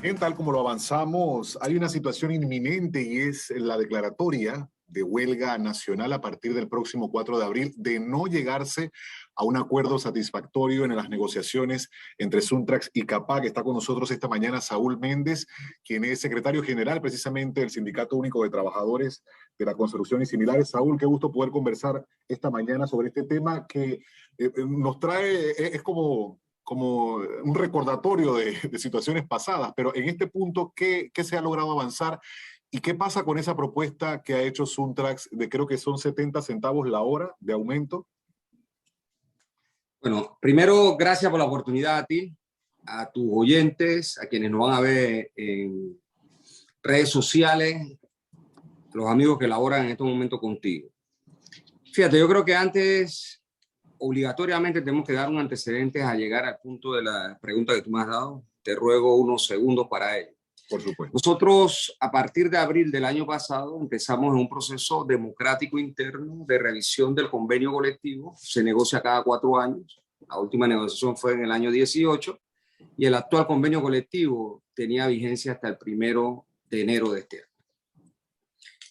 Bien, tal como lo avanzamos, hay una situación inminente y es la declaratoria de huelga nacional a partir del próximo 4 de abril de no llegarse a un acuerdo satisfactorio en las negociaciones entre Suntrax y CAPAC. Está con nosotros esta mañana Saúl Méndez, quien es secretario general precisamente del Sindicato Único de Trabajadores de la Construcción y similares. Saúl, qué gusto poder conversar esta mañana sobre este tema que nos trae, es como un recordatorio de situaciones pasadas, pero en este punto, ¿qué se ha logrado avanzar y qué pasa con esa propuesta que ha hecho Suntrax de creo que son 70 centavos la hora de aumento? Bueno, primero, gracias por la oportunidad a ti, a tus oyentes, a quienes nos van a ver en redes sociales, los amigos que laboran en este momento contigo. Fíjate, yo creo que antes, obligatoriamente, tenemos que dar un antecedente a llegar al punto de la pregunta que tú me has dado. Te ruego unos segundos para ello. Por supuesto. Nosotros, a partir de abril del año pasado, empezamos en un proceso democrático interno de revisión del convenio colectivo. Se negocia cada 4 años. La última negociación fue en el año 18 y el actual convenio colectivo tenía vigencia hasta el 1 de enero de este año.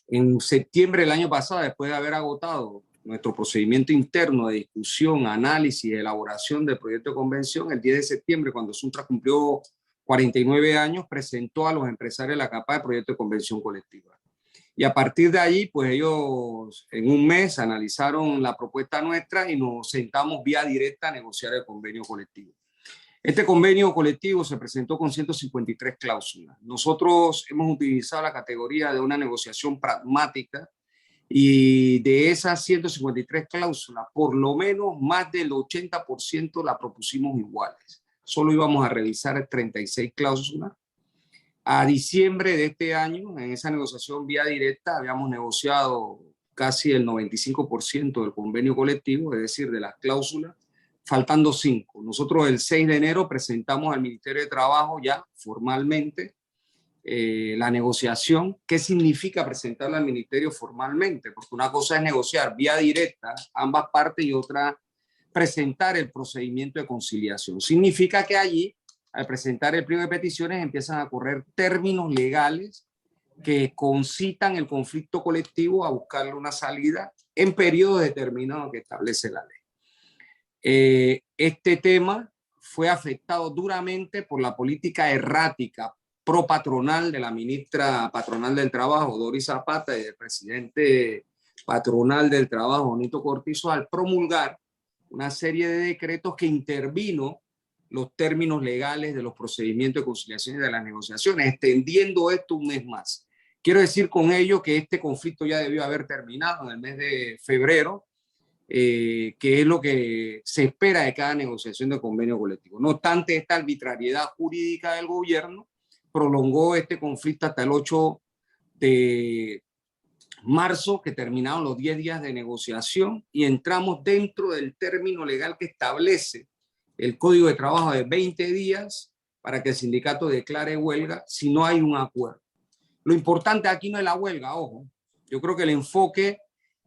En septiembre del año pasado, después de haber agotado nuestro procedimiento interno de discusión, análisis y elaboración del proyecto de convención, el 10 de septiembre, cuando Suntrax cumplió 49 años, presentó a los empresarios de la CAPAC el proyecto de convención colectiva. Y a partir de allí, pues ellos en un mes analizaron la propuesta nuestra y nos sentamos vía directa a negociar el convenio colectivo. Este convenio colectivo se presentó con 153 cláusulas. Nosotros hemos utilizado la categoría de una negociación pragmática y de esas 153 cláusulas, por lo menos más del 80% la propusimos iguales. Solo íbamos a revisar 36 cláusulas. A diciembre de este año, en esa negociación vía directa, habíamos negociado casi el 95% del convenio colectivo, es decir, de las cláusulas, faltando 5. Nosotros el 6 de enero presentamos al Ministerio de Trabajo ya formalmente la negociación. ¿Qué significa presentarla al Ministerio formalmente? Porque una cosa es negociar vía directa ambas partes y otra presentar el procedimiento de conciliación. Significa que allí, al presentar el pliego de peticiones, empiezan a correr términos legales que concitan el conflicto colectivo a buscarle una salida en periodos determinados que establece la ley. Este tema fue afectado duramente por la política errática propatronal de la ministra patronal del Trabajo, Doris Zapata, y del presidente patronal del Trabajo, Nito Cortizo, al promulgar una serie de decretos que intervino los términos legales de los procedimientos de conciliación y de las negociaciones, extendiendo esto un mes más. Quiero decir con ello que este conflicto ya debió haber terminado en el mes de febrero, que es lo que se espera de cada negociación de convenio colectivo. No obstante, esta arbitrariedad jurídica del gobierno prolongó este conflicto hasta el 8 de marzo, que terminaron los 10 días de negociación y entramos dentro del término legal que establece el Código de Trabajo de 20 días para que el sindicato declare huelga si no hay un acuerdo. Lo importante aquí no es la huelga, ojo. Yo creo que el enfoque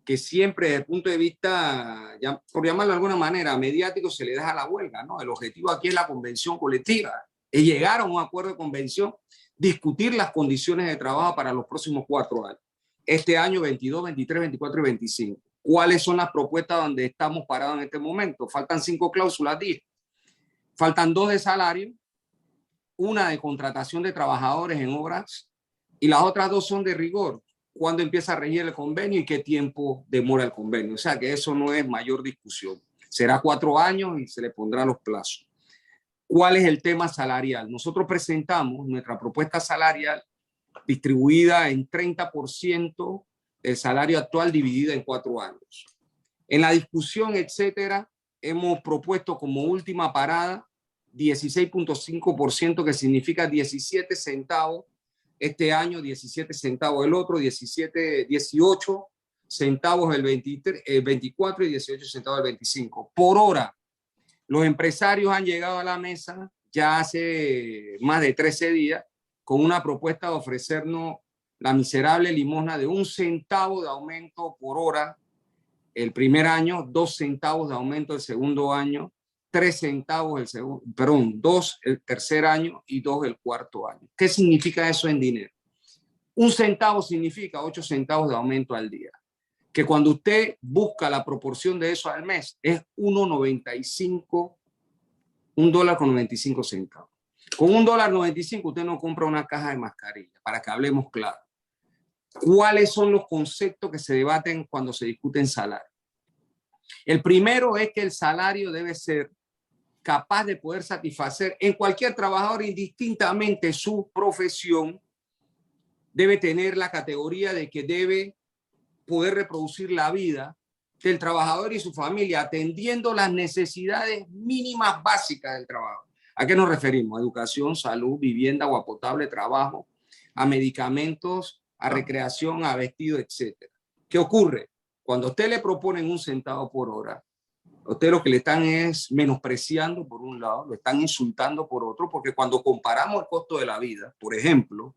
que siempre desde el punto de vista, ya, por llamarlo de alguna manera, mediático, se le da a la huelga, ¿no? El objetivo aquí es la convención colectiva, es llegar a un acuerdo de convención, discutir las condiciones de trabajo para los próximos 4 años. Este año 22, 23, 24 y 25. ¿Cuáles son las propuestas donde estamos parados en este momento? Faltan 5 cláusulas, 10. Faltan 2 de salario, una de contratación de trabajadores en obras y las otras 2 son de rigor. ¿Cuándo empieza a regir el convenio y qué tiempo demora el convenio? O sea que eso no es mayor discusión. Será 4 años y se le pondrá los plazos. ¿Cuál es el tema salarial? Nosotros presentamos nuestra propuesta salarial distribuida en 30% del salario actual dividida en 4 años. En la discusión, etcétera, hemos propuesto como última parada 16.5%, que significa 17 centavos este año, 17 centavos el otro, 18 centavos el 24 y 18 centavos el 25 por hora. Los empresarios han llegado a la mesa ya hace más de 13 días con una propuesta de ofrecernos la miserable limosna de 1 centavo de aumento por hora el primer año, 2 centavos de aumento el segundo año 3 centavos el segundo, perdón, 2 el tercer año y 2 el cuarto año. ¿Qué significa eso en dinero? 1 centavo significa 8 centavos de aumento al día. Que cuando usted busca la proporción de eso al mes es 1.95, $1.95. Con $1.95 usted no compra una caja de mascarilla, para que hablemos claro. ¿Cuáles son los conceptos que se debaten cuando se discuten salario? El primero es que el salario debe ser capaz de poder satisfacer en cualquier trabajador, indistintamente su profesión, debe tener la categoría de que debe poder reproducir la vida del trabajador y su familia, atendiendo las necesidades mínimas básicas del trabajo. ¿A qué nos referimos? A educación, salud, vivienda, agua potable, trabajo, a medicamentos, a recreación, a vestido, etc. ¿Qué ocurre? Cuando a usted le proponen 1 centavo por hora, a usted lo que le están es menospreciando por un lado, lo están insultando por otro, porque cuando comparamos el costo de la vida, por ejemplo,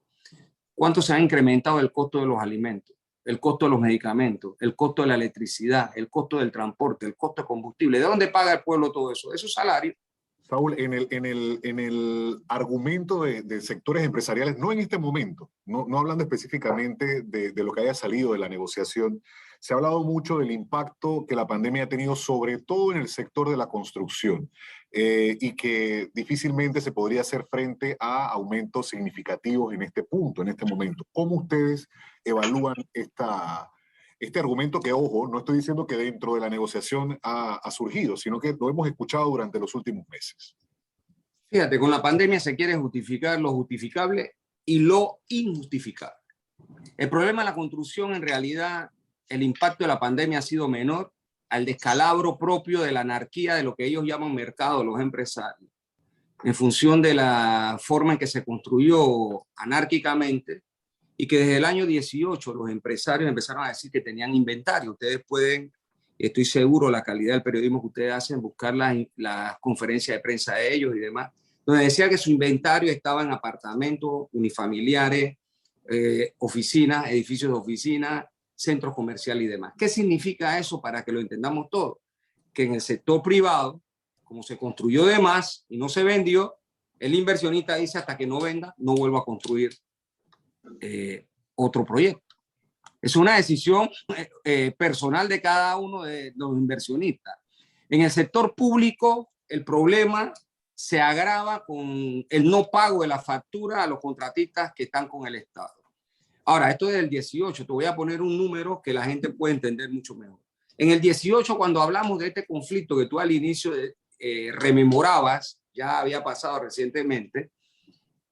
¿cuánto se ha incrementado el costo de los alimentos, el costo de los medicamentos, el costo de la electricidad, el costo del transporte, el costo de combustible? ¿De dónde paga el pueblo todo eso? De su salario. Saúl, en el argumento de sectores empresariales, no en este momento, no hablando específicamente de lo que haya salido de la negociación, se ha hablado mucho del impacto que la pandemia ha tenido, sobre todo en el sector de la construcción, y que difícilmente se podría hacer frente a aumentos significativos en este punto, en este momento. ¿Cómo ustedes evalúan este argumento que, ojo, no estoy diciendo que dentro de la negociación ha surgido, sino que lo hemos escuchado durante los últimos meses? Fíjate, con la pandemia se quiere justificar lo justificable y lo injustificable. El problema de la construcción, en realidad, el impacto de la pandemia ha sido menor al descalabro propio de la anarquía de lo que ellos llaman mercado, los empresarios, en función de la forma en que se construyó anárquicamente, y que desde el año 18 los empresarios empezaron a decir que tenían inventario. Ustedes pueden, estoy seguro, la calidad del periodismo que ustedes hacen, buscar las conferencias de prensa de ellos y demás, donde decía que su inventario estaba en apartamentos unifamiliares, oficinas, edificios de oficinas, centros comerciales y demás. ¿Qué significa eso para que lo entendamos todos? Que en el sector privado, como se construyó de más y no se vendió, el inversionista dice hasta que no venda, no vuelva a construir otro proyecto. Es una decisión personal de cada uno de los inversionistas. En el sector público, el problema se agrava con el no pago de la factura a los contratistas que están con el Estado. Ahora, esto es del 18, te voy a poner un número que la gente puede entender mucho mejor. En el 18, cuando hablamos de este conflicto que tú al inicio rememorabas, ya había pasado recientemente,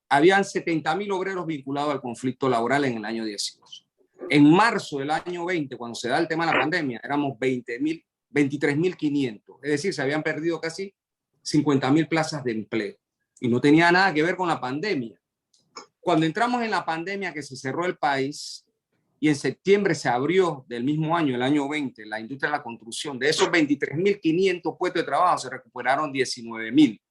habían 70.000 obreros vinculados al conflicto laboral en el año 18. En marzo del año 20, cuando se da el tema de la pandemia, éramos 23.500. Es decir, se habían perdido casi 50.000 plazas de empleo. Y no tenía nada que ver con la pandemia. Cuando entramos en la pandemia, que se cerró el país, y en septiembre se abrió del mismo año, el año 20, la industria de la construcción, de esos 23.500 puestos de trabajo se recuperaron 19.000.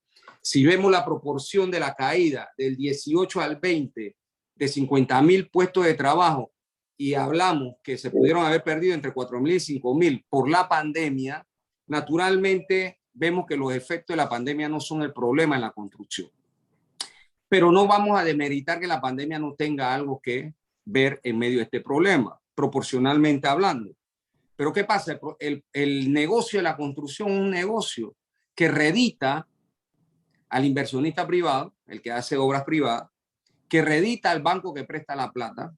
Si vemos la proporción de la caída del 18 al 20 de 50.000 puestos de trabajo y hablamos que se pudieron haber perdido entre 4.000 y 5.000 por la pandemia, naturalmente vemos que los efectos de la pandemia no son el problema en la construcción. Pero no vamos a demeritar que la pandemia no tenga algo que ver en medio de este problema, proporcionalmente hablando. Pero ¿qué pasa? El negocio de la construcción es un negocio que redita al inversionista privado, el que hace obras privadas, que redita al banco que presta la plata,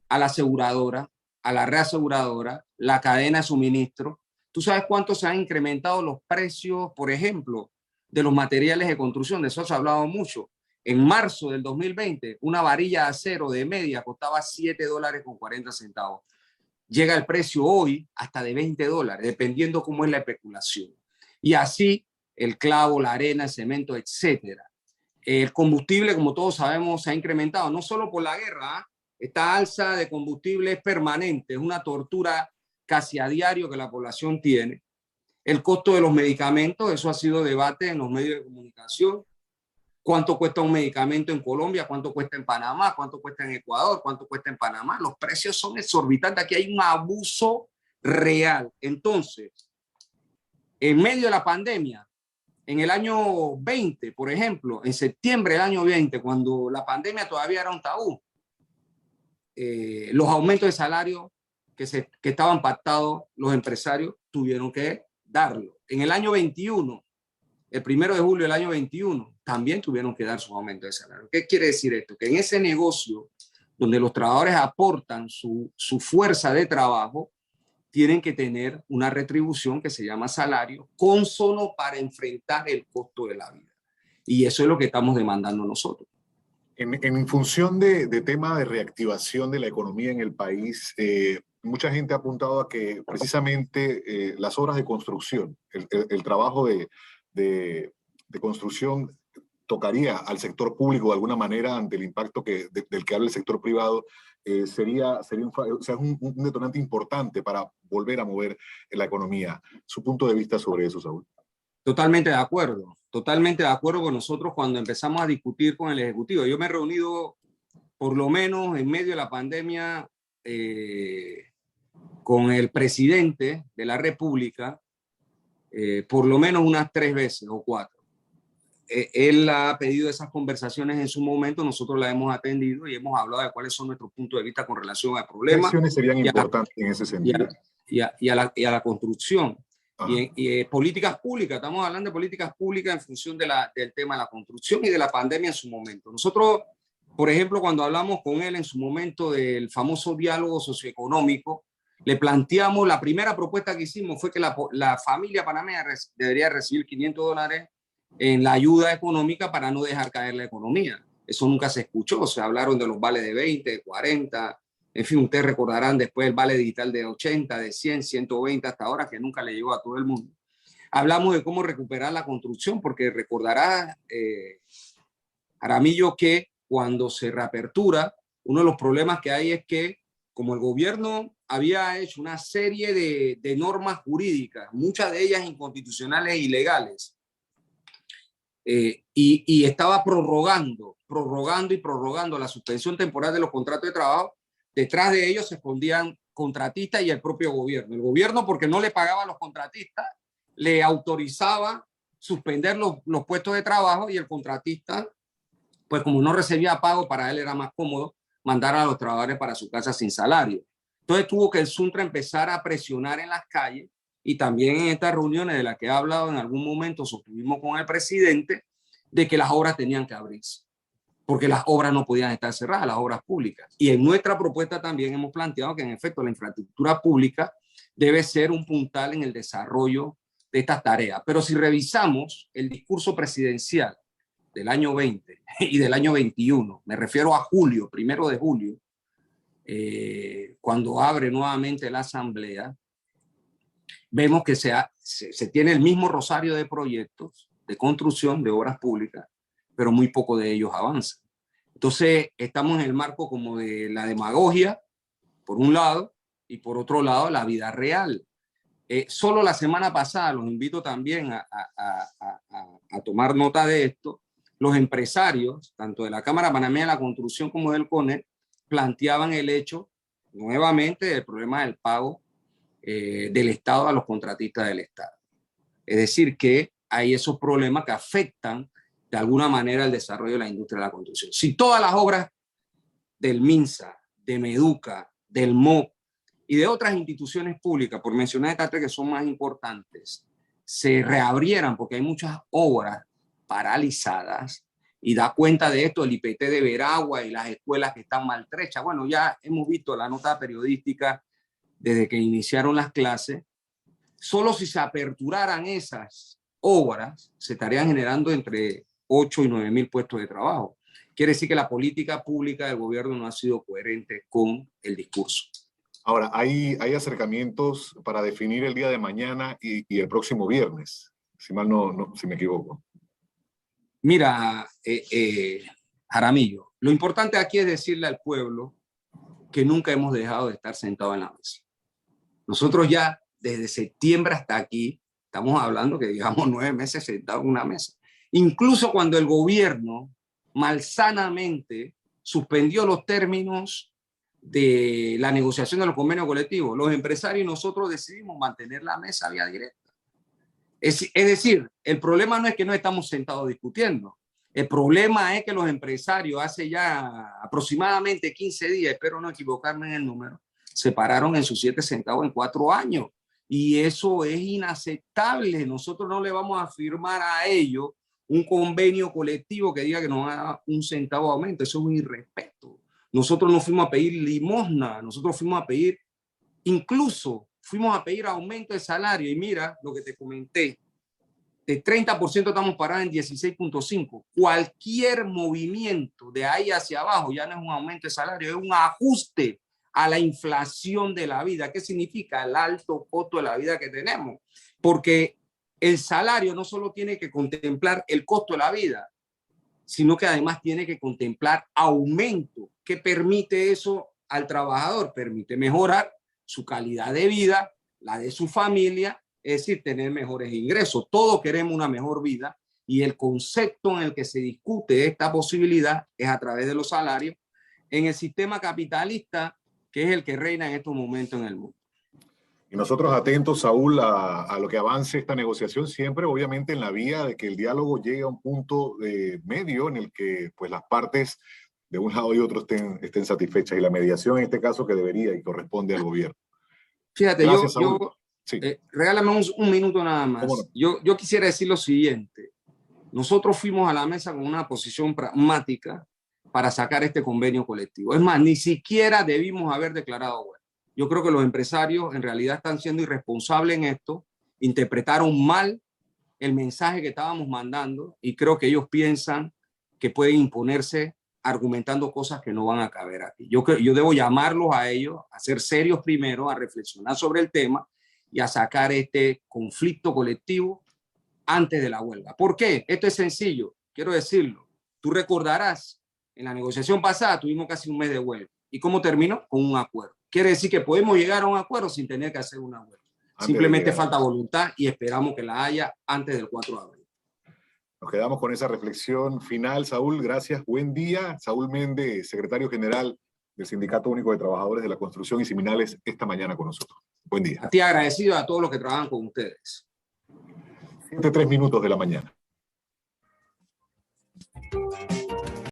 a la aseguradora, a la reaseguradora, la cadena de suministro. ¿Tú sabes cuánto se han incrementado los precios, por ejemplo, de los materiales de construcción? De eso se ha hablado mucho. En marzo del 2020, una varilla de acero de media costaba $7.40. Llega el precio hoy hasta de $20, dependiendo cómo es la especulación. Y así el clavo, la arena, el cemento, etcétera. El combustible, como todos sabemos, se ha incrementado, no solo por la guerra. Esta alza de combustible es permanente, es una tortura casi a diario que la población tiene. El costo de los medicamentos, eso ha sido debate en los medios de comunicación. ¿Cuánto cuesta un medicamento en Colombia? ¿Cuánto cuesta en Panamá? ¿Cuánto cuesta en Ecuador? ¿Cuánto cuesta en Panamá? Los precios son exorbitantes. Aquí hay un abuso real. Entonces, en medio de la pandemia, En el año 20, por ejemplo, en septiembre del año 20, cuando la pandemia todavía era un tabú, los aumentos de salario que estaban pactados los empresarios tuvieron que darlo. En el año 21, el 1 de julio del año 21, también tuvieron que dar su aumento de salario. ¿Qué quiere decir esto? Que en ese negocio donde los trabajadores aportan su fuerza de trabajo, tienen que tener una retribución que se llama salario, consono para enfrentar el costo de la vida. Y eso es lo que estamos demandando nosotros. En función de tema de reactivación de la economía en el país, mucha gente ha apuntado a que precisamente las obras de construcción, el trabajo de construcción tocaría al sector público de alguna manera ante el impacto del que habla el sector privado, sería un detonante importante para volver a mover la economía. Su punto de vista sobre eso, Saúl. Totalmente de acuerdo con nosotros cuando empezamos a discutir con el Ejecutivo. Yo me he reunido por lo menos en medio de la pandemia con el presidente de la República por lo menos unas 3 veces o 4. Él ha pedido esas conversaciones en su momento, nosotros las hemos atendido y hemos hablado de cuáles son nuestros puntos de vista con relación al problema. ¿Qué acciones serían importantes en ese sentido? Y a la construcción. Y políticas públicas, estamos hablando de políticas públicas en función del tema de la construcción y de la pandemia en su momento. Nosotros, por ejemplo, cuando hablamos con él en su momento del famoso diálogo socioeconómico, le planteamos, la primera propuesta que hicimos fue que la familia panameña debería recibir $500 en la ayuda económica para no dejar caer la economía. Eso nunca se escuchó, se hablaron de los vales de 20, de 40, en fin, ustedes recordarán después el vale digital de 80, de 100, 120 hasta ahora, que nunca le llegó a todo el mundo. Hablamos de cómo recuperar la construcción, porque recordará, Jaramillo, que cuando se reapertura, uno de los problemas que hay es que, como el gobierno había hecho una serie de normas jurídicas, muchas de ellas inconstitucionales e ilegales, y estaba prorrogando la suspensión temporal de los contratos de trabajo, detrás de ellos se escondían contratistas y el propio gobierno. El gobierno, porque no le pagaba a los contratistas, le autorizaba suspender los puestos de trabajo y el contratista, pues como no recibía pago, para él era más cómodo mandar a los trabajadores para su casa sin salario. Entonces tuvo que el Suntra empezar a presionar en las calles y también en estas reuniones de las que he hablado en algún momento sostuvimos con el presidente de que las obras tenían que abrirse, porque las obras no podían estar cerradas, las obras públicas. Y en nuestra propuesta también hemos planteado que en efecto la infraestructura pública debe ser un puntal en el desarrollo de estas tareas. Pero si revisamos el discurso presidencial del año 20 y del año 21, me refiero a julio, 1 de julio, cuando abre nuevamente la asamblea, vemos que se tiene el mismo rosario de proyectos de construcción de obras públicas, pero muy poco de ellos avanzan. Entonces, estamos en el marco como de la demagogia, por un lado, y por otro lado, la vida real. Solo la semana pasada, los invito también a tomar nota de esto, los empresarios, tanto de la Cámara Panameña de la Construcción como del CONEC, planteaban el hecho, nuevamente, del problema del pago del Estado a los contratistas del Estado. Es decir, que hay esos problemas que afectan de alguna manera el desarrollo de la industria de la construcción. Si todas las obras del MINSA, de Meduca, del MOP y de otras instituciones públicas, por mencionar estas 3 que son más importantes, se reabrieran, porque hay muchas obras paralizadas, y da cuenta de esto el IPT de Veragua y las escuelas que están maltrechas. Bueno, ya hemos visto la nota periodística desde que iniciaron las clases. Solo si se aperturaran esas obras, se estarían generando entre 8 y 9 mil puestos de trabajo. Quiere decir que la política pública del gobierno no ha sido coherente con el discurso. Ahora, hay acercamientos para definir el día de mañana y el próximo viernes, si mal si me equivoco. Mira, Jaramillo, lo importante aquí es decirle al pueblo que nunca hemos dejado de estar sentados en la mesa. Nosotros ya desde septiembre hasta aquí estamos hablando que llevamos 9 meses sentados en una mesa. Incluso cuando el gobierno malsanamente suspendió los términos de la negociación de los convenios colectivos, los empresarios y nosotros decidimos mantener la mesa vía directa. Es decir, el problema no es que no estamos sentados discutiendo. El problema es que los empresarios hace ya aproximadamente 15 días, espero no equivocarme en el número, se pararon en sus 7 centavos en 4 años. Y eso es inaceptable. Nosotros no le vamos a firmar a ellos un convenio colectivo que diga que nos haga un centavo de aumento. Eso es un irrespeto. Nosotros no fuimos a pedir limosna, nosotros fuimos a pedir, incluso fuimos a pedir aumento de salario. Y mira lo que te comenté, de 30% estamos parados en 16.5. Cualquier movimiento de ahí hacia abajo ya no es un aumento de salario, es un ajuste a la inflación de la vida. ¿Qué significa? El alto costo de la vida que tenemos. Porque el salario no solo tiene que contemplar el costo de la vida, sino que además tiene que contemplar aumento. ¿Qué permite eso al trabajador? Permite mejorar su calidad de vida, la de su familia, es decir, tener mejores ingresos. Todos queremos una mejor vida y el concepto en el que se discute esta posibilidad es a través de los salarios en el sistema capitalista, que es el que reina en estos momentos en el mundo. Y nosotros atentos, Saúl, a lo que avance esta negociación, siempre obviamente en la vía de que el diálogo llegue a un punto medio en el que pues, las partes de un lado y otro estén satisfechas. Y la mediación en este caso que debería y corresponde al gobierno. Fíjate, Gracias, Saúl. Sí. Regálame un minuto nada más. ¿Cómo no? Yo quisiera decir lo siguiente. Nosotros fuimos a la mesa con una posición pragmática para sacar este convenio colectivo. Es más, ni siquiera debimos haber declarado huelga. Yo creo que los empresarios en realidad están siendo irresponsables en esto, interpretaron mal el mensaje que estábamos mandando y creo que ellos piensan que pueden imponerse argumentando cosas que no van a caber aquí. Yo debo llamarlos a ellos a ser serios primero, a reflexionar sobre el tema y a sacar este conflicto colectivo antes de la huelga. ¿Por qué? Esto es sencillo, quiero decirlo. Tú recordarás, en la negociación pasada tuvimos casi un mes de huelga. ¿Y cómo terminó? Con un acuerdo. Quiere decir que podemos llegar a un acuerdo sin tener que hacer una huelga. Simplemente falta voluntad y esperamos que la haya antes del 4 de abril. Nos quedamos con esa reflexión final, Saúl. Gracias. Buen día. Saúl Méndez, secretario general del Sindicato Único de Trabajadores de la Construcción y Similares, esta mañana con nosotros. Buen día. A ti agradecido, a todos los que trabajan con ustedes. 7:03 de la mañana.